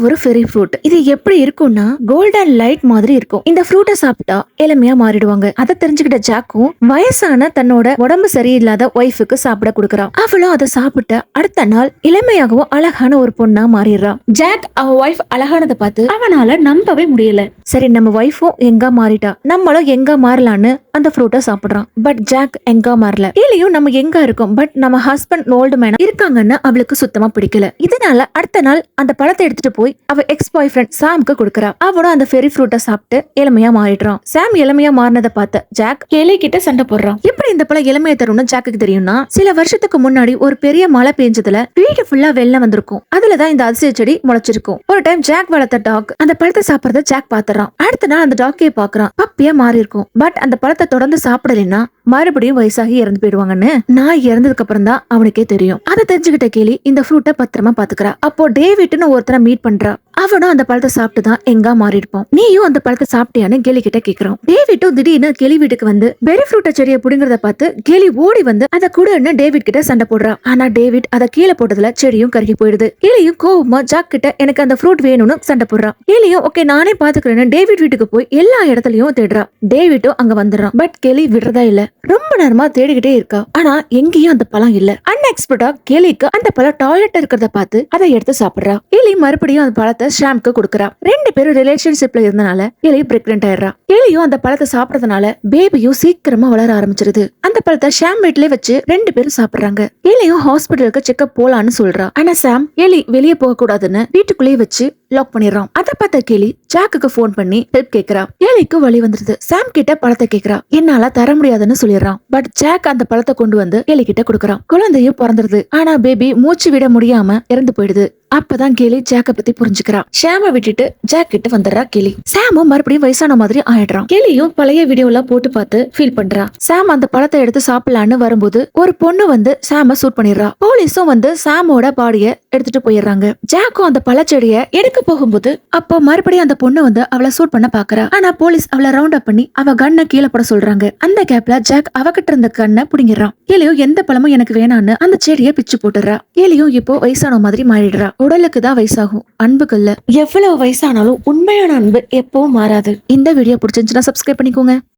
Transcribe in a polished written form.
ஒரு ferry fruit. இது எப்படி இருக்கும்னா கோல்டன் லைட் மாதிரி இருக்கும். இந்த ஃப்ரூட்டை சாப்பிட்டா இளமையா மாறிடுவாங்க. அதை தெரிஞ்சுக்கிட்ட ஜாக்கும் வயசான தன்னோட உடம்பு சரியில்லாத ஒய்ஃபுக்கு சாப்பிட கொடுக்கறான். அவளும் அதை சாப்பிட்ட அடுத்த நாள் இளமையாகவும் அழகான ஒரு பொண்ணா மாறிடுறான். ஜாக் அவன் ஒய்ஃப் அழகானதை பார்த்து அவனால நம்பவே முடியல. சரி, நம்ம ஒய்ஃபும் எங்க மாறிட்டா, நம்மளும் எங்க மாறலான்னு அந்த ஃப்ரூட்டை சாப்பிடுறான். பட் ஜாக் எங்க மாறல. இல்லையும் நம்ம எங்க இருக்கோம், பட் நம்ம ஹஸ்பண்ட் ஓல்டு மேன் இருக்காங்கன்னு அவளுக்கு சுத்தமா பிடிக்கல. இதனால அடுத்த நாள் அந்த பழத்தை எடுத்துட்டு போய் அவ எக்ஸ் பாய் ஃப்ரெண்ட் சாம்க்கு கொடுக்கறா. அவனும் அந்த ஃபெரி ஃப்ரூட்டை சாப்பிட்டு இளமையா மாறிடுறான். சாம் இளமையா மாறினதை பார்த்த ஜாக் கேலி கிட்ட சண்டை போடுறான். எப்படி இந்த பழம் இளமையை தரும்னு ஜாக்கு தெரியும்னா, சில வருஷத்துக்கு முன்னாடி ஒரு பெரிய மழை பெஞ்சதுல வீடு ஃபுல்லா வெள்ளம் வந்திருக்கும். அதுலதான் இந்த அதிசய செடி முளைச்சிருக்கும். ஒரு டைம் ஜாக் வளர்த்த டாக் அந்த பழத்தை சாப்பிடறத ஜாக் பாத்துறான். அடுத்த நாள் அந்த டாக்கே பாக்குறான். பப்பியா மாறி இருக்கும். பட் அந்த பழத்தை தொடர்ந்து சாப்பிடலைன்னா மறுபடியும் வயசாகி இறந்து போயிடுவாங்கன்னு நான் இறந்ததுக்கு அப்புறம் தான் அவனுக்கே தெரியும். அதை தெரிஞ்சுக்கிட்ட கேலி இந்த ஃப்ரூட்டை பத்திரமா பாத்துக்கிறா. அப்போ டேவிட்னு ஒருத்தரை மீட் பண்றா. அவனும் அந்த பழத்தை சாப்பிட்டுதான் எங்க மாறி இருப்பான். நீயும் அந்த பழத்தை சாப்பிட்டியான்னு கேலி கிட்ட கேக்குறான். டேவிட்டும் திடீர்னு கேலி வீட்டுக்கு வந்து பெரி ஃப்ரூட்ட செடியை புடுங்கறத பார்த்து கேலி ஓடி வந்து அதை கூடன்னு டேவிட் கிட்ட சண்டை போடுறா. ஆனா டேவிட் அதை கீழே போட்டதுல செடியும் கருகி போயிடுது. கேலியும் கோவமா ஜாக் கிட்ட எனக்கு அந்த ஃப்ரூட் வேணும்னு சண்டை போடுறா. கேலியும் ஓகே நானே பாத்துக்கிறேன்னு டேவிட் வீட்டுக்கு போய் எல்லா இடத்துலயும் தேடுறா. டேவிட்டும் அங்க வந்துடுறான். பட் கேலி விடுறதா இல்ல. ரொம்ப நேரமா தேடிக்கிட்டே இருக்கா. ஆனா எங்கேயும் அந்த பழம் இல்ல. அன்எக்ஸ்பெக்டா கேலிக்கு அந்த பழம் டாய்லெட் இருக்கிறத பார்த்து அதை எடுத்து சாப்பிடுறா. கேலி மறுபடியும் அந்த பழத்தை ஷாம்க்கு கொடுக்கறா. ரெண்டு பேரும் ரிலேஷன்ஷிப்ல இருந்தனால கேலி பிரெக்னென்ட் ஆயிடுறா. கேலியும் அந்த பழத்தை சாப்பிடறதுனால பேபியும் சீக்கிரமா வளர ஆரம்பிச்சிருது. அந்த பழத்தை ஷாம் வீட்லயே வச்சு ரெண்டு பேரும் சாப்பிடுறாங்க. கேலியும் ஹாஸ்பிட்டலுக்கு செக்அப் போலான்னு சொல்றா. ஆனா சாம் கேலி வெளியே போக கூடாதுன்னு வீட்டுக்குள்ளேயே வச்சு லாக் பண்ணிடுறான். அதை பார்த்த கேலி ஜாக்குக்கு போன் பண்ணி ஹெல்ப் கேக்குறா. கேலிக்கு வழி வந்துருது. சாம் கிட்ட பழத்தை கேக்குறா. என்னால தர முடியாதுன்னு சொல்லிடுறான். பட் ஜாக் அந்த பழத்தை கொண்டு வந்து கேலி கிட்ட கொடுக்கறான். குழந்தையும் பிறந்துருது. ஆனா பேபி மூச்சு விட முடியாம இறந்து போயிடுது. அப்பதான் கேலி ஜாக்க பத்தி புரிஞ்சுக்கிறா. ஷாம விட்டுட்டு ஜாக் கிட்ட வந்துடுறா கேலி. சாமும் மறுபடியும் வயசான மாதிரி ஆயிடுறான். கேலியும் பழைய வீடியோல போட்டு பார்த்து ஃபீல் பண்றா. சாம் அந்த பழத்தை எடுத்து சாப்பிடலான்னு வரும்போது ஒரு பொண்ணு வந்து சாம சூட் பண்ணிடுறா. போலீஸும் வந்து சாமோட பாடிய எடுத்துட்டு போயிடுறாங்க. ஜாக்கும் அந்த பழச்செடிய எடுக்க போகும்போது அப்போ மறுபடியும் அந்த பொண்ணு வந்து அவளை சூட் பண்ண பாக்குறா. ஆனா போலீஸ் அவளை ரவுண்ட் அப் பண்ணி அவ கண்ணை கீழே போட சொல்றாங்க. அந்த கேப்ல ஜாக் அவகிட்ட இருந்த கண்ணை புடிங்கிடுறான். கேலியும் எந்த பழமும் எனக்கு வேணான்னு அந்த செடியை பிச்சு போட்டுறா. கேலியும் இப்போ வயசான மாதிரி மாறிடுறா. உடலுக்கு தான் வயசாகும், அன்புக்கு இல்ல. எவ்வளவு வயசானாலும் உண்மையான அன்பு எப்பவும் மாறாது. இந்த வீடியோ பிடிச்சிருந்துச்சுன்னா சப்ஸ்கிரைப் பண்ணிக்கோங்க.